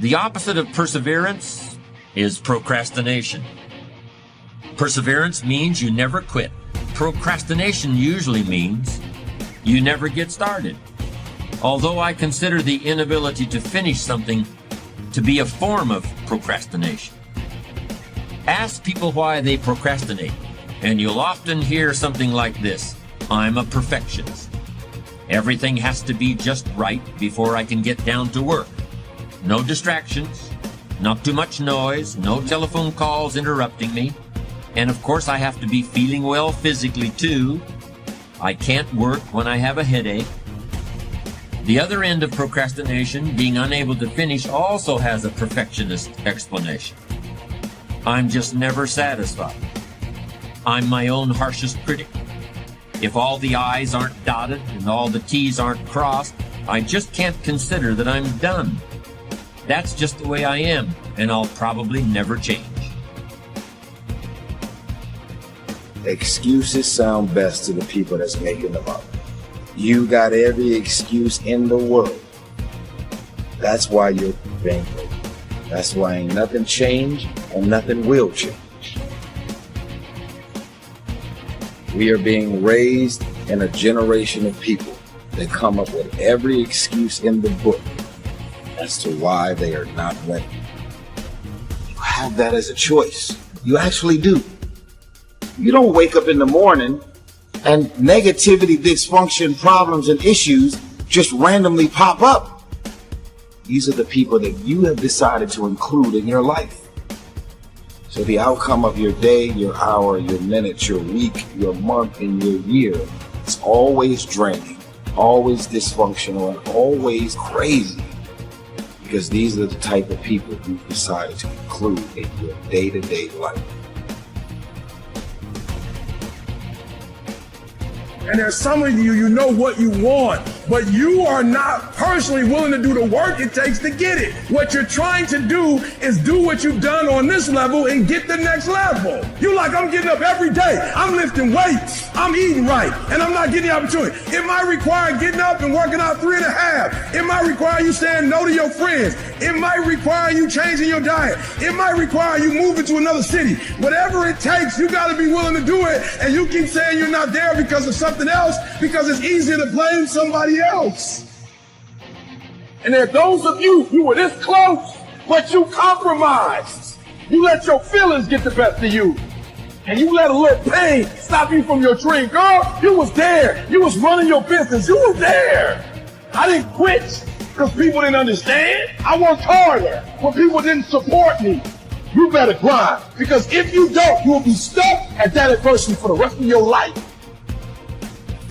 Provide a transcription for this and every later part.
The opposite of perseverance is procrastination. Perseverance means you never quit. Procrastination usually means you never get started. Although I consider the inability to finish something to be a form of procrastination. Ask people why they procrastinate, and you'll often hear something like this: I'm a perfectionist. Everything has to be just right before I can get down to work. No distractions, not too much noise, no telephone calls interrupting me. And of course I have to be feeling well physically too. I can't work when I have a headache. The other end of procrastination, being unable to finish, also has a perfectionist explanation. I'm just never satisfied. I'm my own harshest critic. If all the I's aren't dotted and all the T's aren't crossed, I just can't consider that I'm done. That's just the way I am, and I'll probably never change. Excuses sound best to the people that's making them up. You got every excuse in the world. That's why you're bankrupt. That's why ain't nothing changed and nothing will change. We are being raised in a generation of people that come up with every excuse in the book as to why they are not winning. You have that as a choice. You actually do. You don't wake up in the morning and negativity, dysfunction, problems, and issues just randomly pop up. These are the people that you have decided to include in your life. So the outcome of your day, your hour, your minute, your week, your month, and your year is always draining, always dysfunctional, and always crazy. Because these are the type of people you've decided to include in your day-to-day life. And there's some of you, you know what you want, but you are not personally willing to do the work it takes to get it. What you're trying to do is do what you've done on this level and get the next level. You like, I'm getting up every day, I'm lifting weights, I'm eating right, and I'm not getting the opportunity. It might require getting up and working out 3.5. It might require you saying no to your friends. It might require you changing your diet. It might require you moving to another city. Whatever it takes, you gotta be willing to do it, and you keep saying you're not there because of something else, because it's easier to blame somebody else. And there are those of you were this close, but you compromised. You let your feelings get the best of you. And you let a little pain stop you from your dream. Girl, you was there. You was running your business. You was there. I didn't quit because people didn't understand. I worked harder when people didn't support me. You better grind, because if you don't, you will be stuck at that adversity for the rest of your life.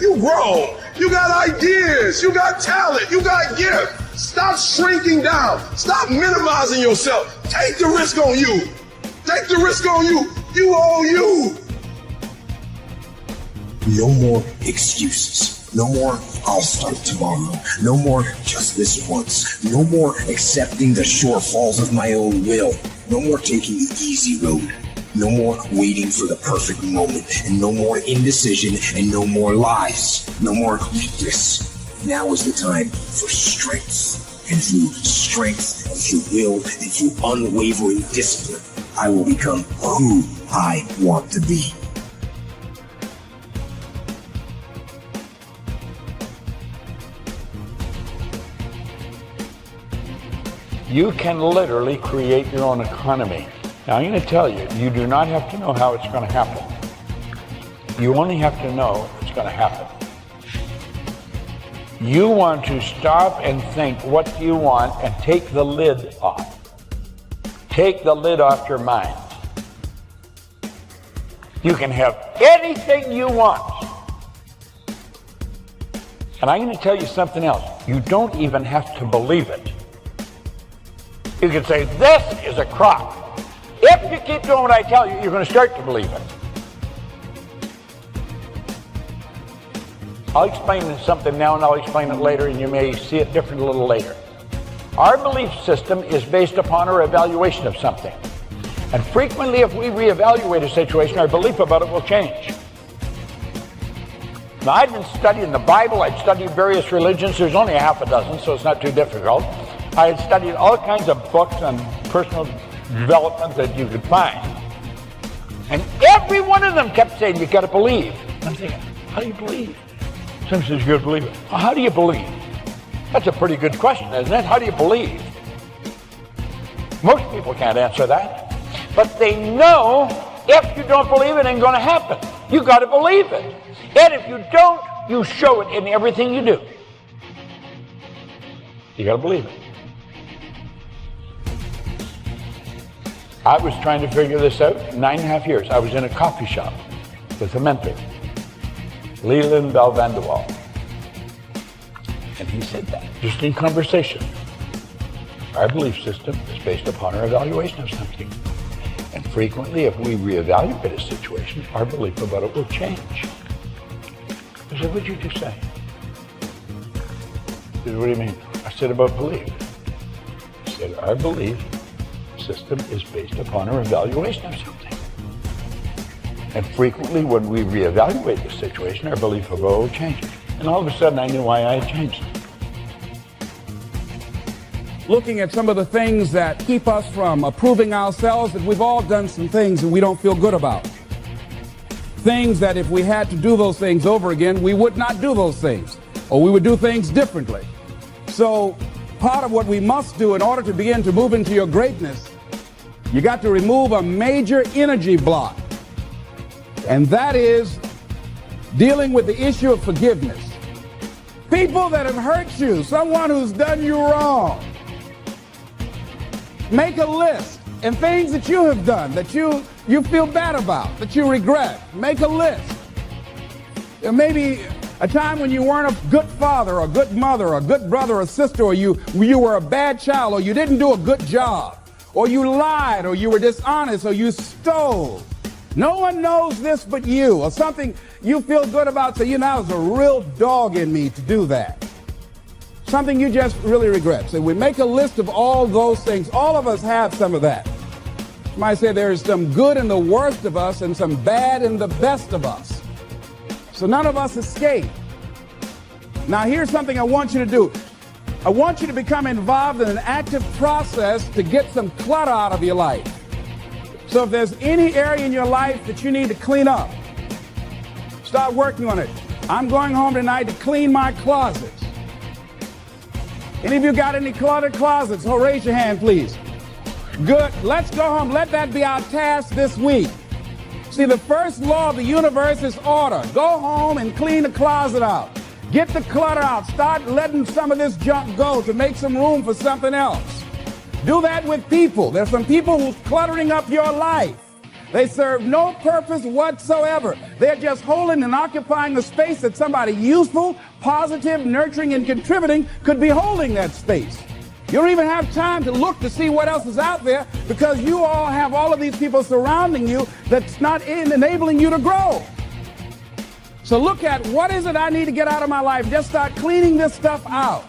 You grown. You got ideas. You got talent. You got gift. Stop shrinking down. Stop minimizing yourself. Take the risk on you. Take the risk on you. You owe you. No more excuses. No more, I'll start tomorrow. No more, just this once. No more accepting the shortfalls of my own will. No more taking the easy road. No more waiting for the perfect moment. And no more indecision. And no more lies. No more weakness. Now is the time for strength. And through strength, and through will, and through unwavering discipline, I will become who I want to be. You can literally create your own economy. Now I'm going to tell you, you do not have to know how it's going to happen. You only have to know it's going to happen. You want to stop and think what you want and take the lid off. Take the lid off your mind. You can have anything you want. And I'm going to tell you something else. You don't even have to believe it. You can say, this is a crop. If you keep doing what I tell you, you're going to start to believe it. I'll explain something now and I'll explain it later, and you may see it different a little later. Our belief system is based upon our evaluation of something. And frequently, if we reevaluate a situation, our belief about it will change. Now, I've been studying the Bible, I've studied various religions. There's only a half a dozen, so it's not too difficult. I had studied all kinds of books on personal development that you could find. And every one of them kept saying, you got to believe. And I'm thinking, how do you believe? Someone says, you got to believe it. Well, how do you believe? That's a pretty good question, isn't it? How do you believe? Most people can't answer that. But they know if you don't believe it ain't going to happen. You got to believe it. And if you don't, you show it in everything you do. You got to believe it. I was trying to figure this out 9.5 years. I was in a coffee shop with a mentor, Leland Bell Van de Waal. And he said that, just in conversation. Our belief system is based upon our evaluation of something. And frequently, if we reevaluate a situation, our belief about it will change. I said, what'd you just say? He said, what do you mean? I said, about belief. He said, our belief system is based upon our evaluation of something. And frequently, when we reevaluate the situation, our belief about it changes. And all of a sudden, I knew why I had changed it. Looking at some of the things that keep us from approving ourselves, that we've all done some things that we don't feel good about. Things that if we had to do those things over again, we would not do those things, or we would do things differently. So part of what we must do in order to begin to move into your greatness, you got to remove a major energy block. And that is dealing with the issue of forgiveness. People that have hurt you, someone who's done you wrong. Make a list, and things that you have done that you feel bad about, that you regret. Make a list. There may be a time when you weren't a good father, or a good mother, or a good brother or sister, or you were a bad child, or you didn't do a good job, or you lied, or you were dishonest, or you stole. No one knows this but you, or something you feel good about, so you know there's a real dog in me to do that. Something you just really regret. So we make a list of all those things. All of us have some of that. You might say there's some good in the worst of us and some bad in the best of us. So none of us escape. Now here's something I want you to do. I want you to become involved in an active process to get some clutter out of your life. So if there's any area in your life that you need to clean up, start working on it. I'm going home tonight to clean my closets. Any of you got any cluttered closets? Oh, raise your hand, please. Good. Let's go home. Let that be our task this week. See, the first law of the universe is order. Go home and clean the closet out. Get the clutter out. Start letting some of this junk go to make some room for something else. Do that with people. There's some people who's cluttering up your life. They serve no purpose whatsoever. They're just holding and occupying the space that somebody useful, positive, nurturing, and contributing could be holding that space. You don't even have time to look to see what else is out there because you all have all of these people surrounding you that's not enabling you to grow. So look at what is it I need to get out of my life. Just start cleaning this stuff out.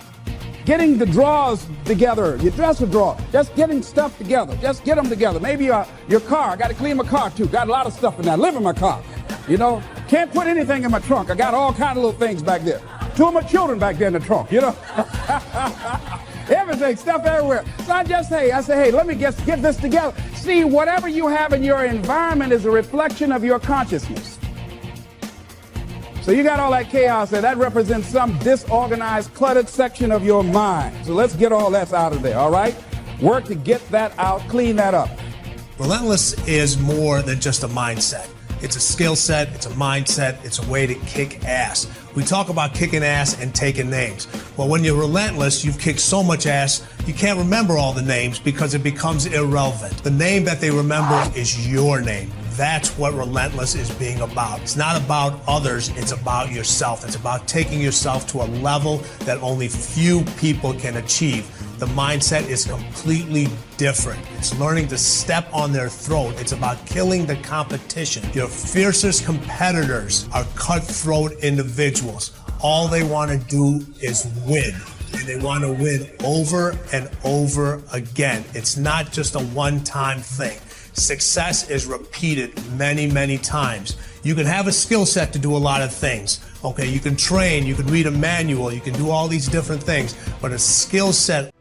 Getting the drawers together, your dresser drawer, just getting stuff together. Just get them together. Maybe your car. I got to clean my car too. Got a lot of stuff in there. I live in my car. You know, can't put anything in my trunk. I got all kind of little things back there. 2 of my children back there in the trunk, you know. Everything, stuff everywhere. So I say, hey, let me get this together. See, whatever you have in your environment is a reflection of your consciousness. So you got all that chaos there. That represents some disorganized, cluttered section of your mind. So let's get all that out of there, all right? Work to get that out, clean that up. Relentless is more than just a mindset. It's a skill set, it's a mindset, it's a way to kick ass. We talk about kicking ass and taking names. Well, when you're relentless, you've kicked so much ass, you can't remember all the names because it becomes irrelevant. The name that they remember is your name. That's what relentless is being about. It's not about others, it's about yourself. It's about taking yourself to a level that only few people can achieve. The mindset is completely different. It's learning to step on their throat. It's about killing the competition. Your fiercest competitors are cutthroat individuals. All they want to do is win. And they want to win over and over again. It's not just a one-time thing. Success is repeated many, many times. You can have a skill set to do a lot of things. Okay, you can train, you can read a manual, you can do all these different things, but a skill set